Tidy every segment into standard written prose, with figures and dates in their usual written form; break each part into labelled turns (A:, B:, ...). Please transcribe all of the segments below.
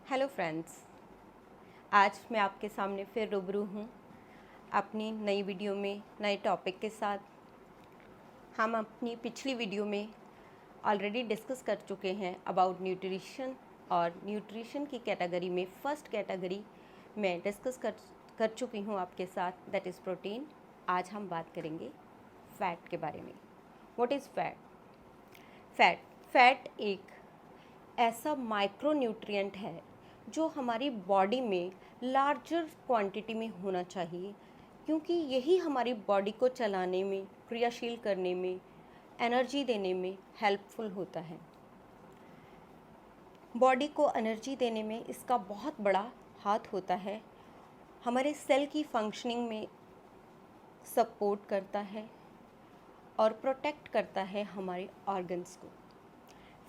A: Hello friends, आज मैं आपके सामने फिर रूबरू हूँ अपनी नई वीडियो में नए टॉपिक के साथ। हम अपनी पिछली वीडियो में ऑलरेडी डिस्कस कर चुके हैं अबाउट न्यूट्रिशन, और न्यूट्रिशन की कैटेगरी में फर्स्ट कैटेगरी मैं डिस्कस कर चुकी हूँ आपके साथ, दैट इज़ प्रोटीन। आज हम बात करेंगे फ़ैट के बारे में। What is fat? फैट एक ऐसा माइक्रो न्यूट्रिएंट है जो हमारी बॉडी में लार्जर क्वांटिटी में होना चाहिए, क्योंकि यही हमारी बॉडी को चलाने में, क्रियाशील करने में, एनर्जी देने में हेल्पफुल होता है। बॉडी को एनर्जी देने में इसका बहुत बड़ा हाथ होता है। हमारे सेल की फंक्शनिंग में सपोर्ट करता है और प्रोटेक्ट करता है हमारे ऑर्गन्स को।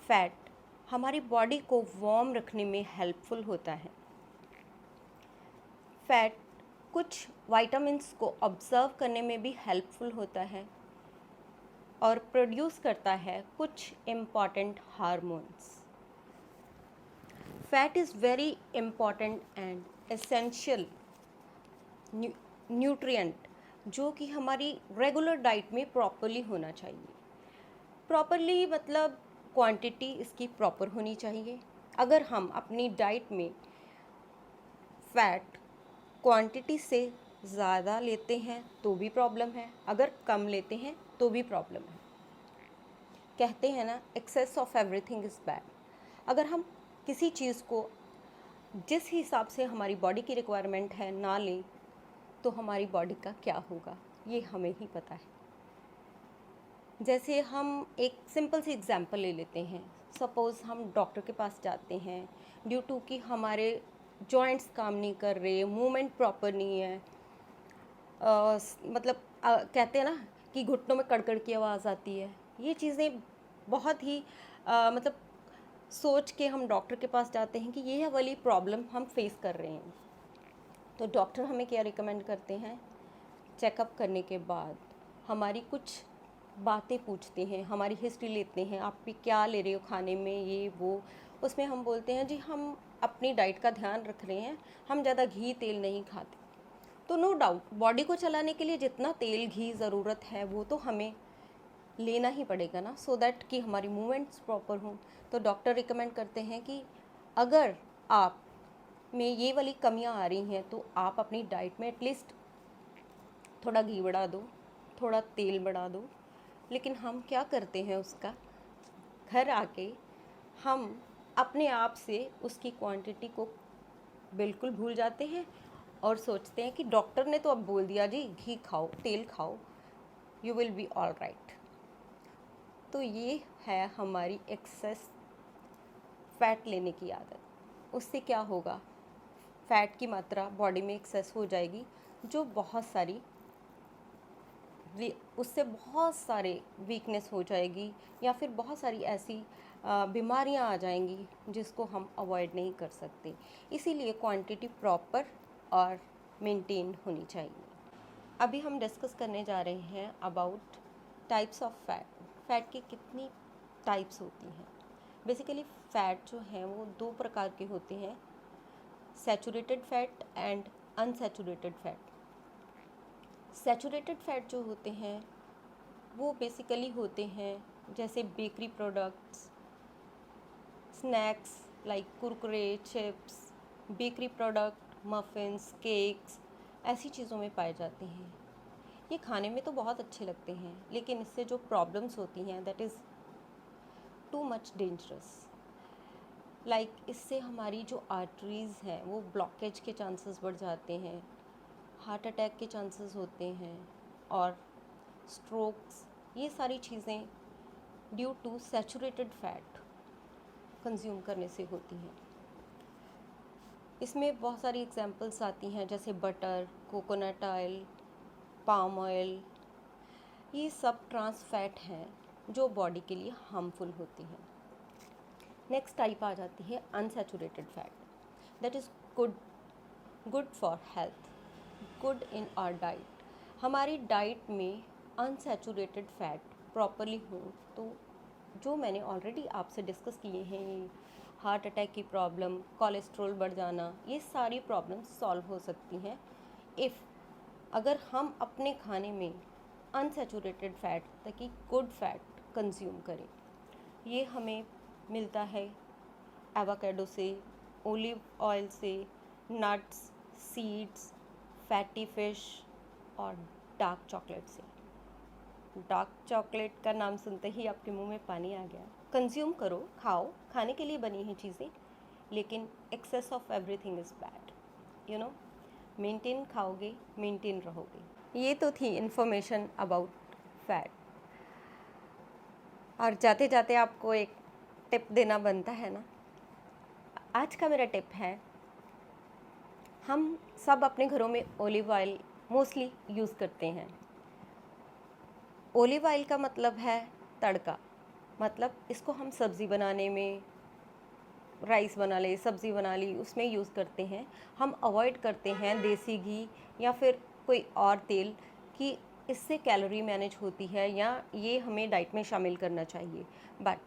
A: फैट हमारी बॉडी को वार्म रखने में हेल्पफुल होता है। फैट कुछ वाइटामिन्स को ऑब्जर्व करने में भी हेल्पफुल होता है और प्रोड्यूस करता है कुछ important hormones. Fat is very important and essential nutrient जो कि हमारी रेगुलर डाइट में प्रॉपरली होना चाहिए। प्रॉपरली मतलब क्वांटिटी इसकी प्रॉपर होनी चाहिए। अगर हम अपनी डाइट में फ़ैट क्वांटिटी से ज़्यादा लेते हैं तो भी प्रॉब्लम है, अगर कम लेते हैं तो भी प्रॉब्लम है। कहते हैं ना, excess of everything is bad. अगर हम किसी चीज़ को जिस हिसाब से हमारी बॉडी की रिक्वायरमेंट है ना लें तो हमारी बॉडी का क्या होगा, ये हमें ही पता है। जैसे हम एक सिंपल सी एग्जांपल ले लेते हैं। सपोज़ हम डॉक्टर के पास जाते हैं ड्यू टू कि हमारे जॉइंट्स काम नहीं कर रहे, मूवमेंट प्रॉपर नहीं है। मतलब कहते हैं ना कि घुटनों में कड़कड़ की आवाज़ आती है। ये चीज़ें बहुत ही मतलब सोच के हम डॉक्टर के पास जाते हैं कि ये वाली प्रॉब्लम हम फेस कर रहे हैं। तो डॉक्टर हमें क्या रिकमेंड करते हैं? चेकअप करने के बाद हमारी कुछ बातें पूछते हैं, हमारी हिस्ट्री लेते हैं, आप भी क्या ले रहे हो खाने में, ये वो। उसमें हम बोलते हैं जी हम अपनी डाइट का ध्यान रख रहे हैं, हम ज़्यादा घी तेल नहीं खाते। तो नो डाउट बॉडी को चलाने के लिए जितना तेल घी ज़रूरत है वो तो हमें लेना ही पड़ेगा ना, सो दैट कि हमारी मूवमेंट्स प्रॉपर हों। तो डॉक्टर रिकमेंड करते हैं कि अगर आप में ये वाली कमियां आ रही हैं तो आप अपनी डाइट में एटलीस्ट थोड़ा घी बढ़ा दो, थोड़ा तेल बढ़ा दो। लेकिन हम क्या करते हैं, उसका घर आके हम अपने आप से उसकी क्वांटिटी को बिल्कुल भूल जाते हैं और सोचते हैं कि डॉक्टर ने तो अब बोल दिया जी घी खाओ, तेल खाओ, you will be all right. तो ये है हमारी एक्सेस फैट लेने की आदत। उससे क्या होगा, फैट की मात्रा बॉडी में एक्सेस हो जाएगी, जो उससे बहुत सारे वीकनेस हो जाएगी या फिर बहुत सारी ऐसी बीमारियां आ जाएंगी जिसको हम अवॉइड नहीं कर सकते। इसीलिए क्वांटिटी प्रॉपर और मेंटेन होनी चाहिए। अभी हम डिस्कस करने जा रहे हैं about types of fat. Fat की कितनी टाइप्स होती हैं? बेसिकली फ़ैट जो हैं वो दो प्रकार के होते हैं, saturated fat and unsaturated fat. Saturated fat जो होते हैं वो बेसिकली होते हैं जैसे bakery products, snacks like Kurkure, chips, bakery product, muffins, cakes, ऐसी चीज़ों में पाए जाते हैं। ये खाने में तो बहुत अच्छे लगते हैं, लेकिन इससे जो प्रॉब्लम्स होती हैं that is too much dangerous. Like इससे हमारी जो आर्टरीज़ हैं वो ब्लॉकेज के चांसेस बढ़ जाते हैं, हार्ट अटैक के चांसेस होते हैं और स्ट्रोक्स, ये सारी चीज़ें due to saturated fat consume करने से होती हैं। इसमें बहुत सारी एग्जांपल्स आती हैं जैसे butter, coconut oil, palm oil. ये सब ट्रांस फैट हैं जो बॉडी के लिए हार्मफुल होती हैं। नेक्स्ट टाइप आ जाती है unsaturated fat, that is good for health, good in our diet. हमारी डाइट में अनसैचुरेटेड फैट प्रॉपरली हो तो जो मैंने ऑलरेडी आपसे डिस्कस किए हैं, हार्ट अटैक की प्रॉब्लम, कोलेस्ट्रॉल बढ़ जाना, ये सारी प्रॉब्लम्स सॉल्व हो सकती हैं इफ़ अगर हम अपने खाने में अनसैचुरेटेड फैट ताकि गुड फैट कंज्यूम करें। ये हमें मिलता है एवोकाडो से, ओलिव ऑयल से, नट्स, सीड्स, फैटी फिश और डार्क चॉकलेट से। डार्क चॉकलेट का नाम सुनते ही आपके मुंह में पानी आ गया। कंज्यूम करो, खाओ, खाने के लिए बनी हैं चीज़ें, लेकिन excess of everything is bad, you know. Maintain खाओगे, मेंटेन रहोगे। ये तो थी इन्फॉर्मेशन अबाउट फैट। और जाते जाते आपको एक टिप देना बनता है ना। आज का मेरा टिप है, हम सब अपने घरों में ओलिव ऑयल मोस्टली यूज़ करते हैं। ओलिव ऑयल का मतलब है तड़का, मतलब इसको हम सब्ज़ी बनाने में, राइस बना ले, सब्ज़ी बना ली, उसमें यूज़ करते हैं। हम अवॉइड करते हैं देसी घी या फिर कोई और तेल कि इससे कैलोरी मैनेज होती है या ये हमें डाइट में शामिल करना चाहिए। But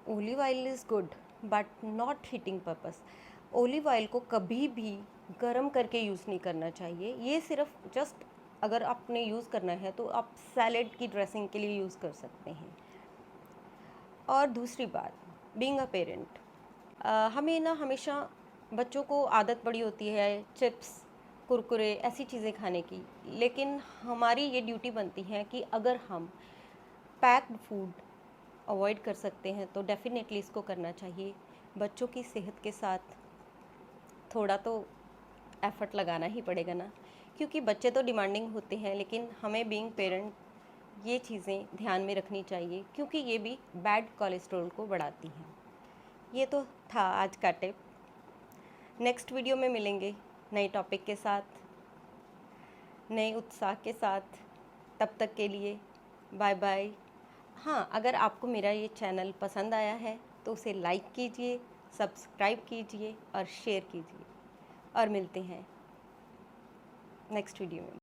A: olive oil is good but not heating purpose. Olive oil को कभी भी गर्म करके यूज़ नहीं करना चाहिए। ये सिर्फ जस्ट अगर आपने यूज़ करना है तो आप सैलेड की ड्रेसिंग के लिए यूज़ कर सकते हैं। और दूसरी बात, बीइंग अ पेरेंट, हमें ना हमेशा बच्चों को आदत पड़ी होती है चिप्स, कुरकुरे, ऐसी चीज़ें खाने की, लेकिन हमारी ये ड्यूटी बनती है कि अगर हम पैक्ड फूड अवॉइड कर सकते हैं तो डेफिनेटली इसको करना चाहिए। बच्चों की सेहत के साथ थोड़ा तो एफ़र्ट लगाना ही पड़ेगा ना, क्योंकि बच्चे तो डिमांडिंग होते हैं, लेकिन हमें बीइंग पेरेंट ये चीज़ें ध्यान में रखनी चाहिए क्योंकि ये भी बैड कोलेस्ट्रॉल को बढ़ाती हैं। ये तो था आज का टिप। नेक्स्ट वीडियो में मिलेंगे नए टॉपिक के साथ, नए उत्साह के साथ। तब तक के लिए बाय बाय। हाँ, अगर आपको मेरा ये चैनल पसंद आया है तो उसे लाइक कीजिए, सब्सक्राइब कीजिए और शेयर कीजिए। और मिलते हैं नेक्स्ट वीडियो में।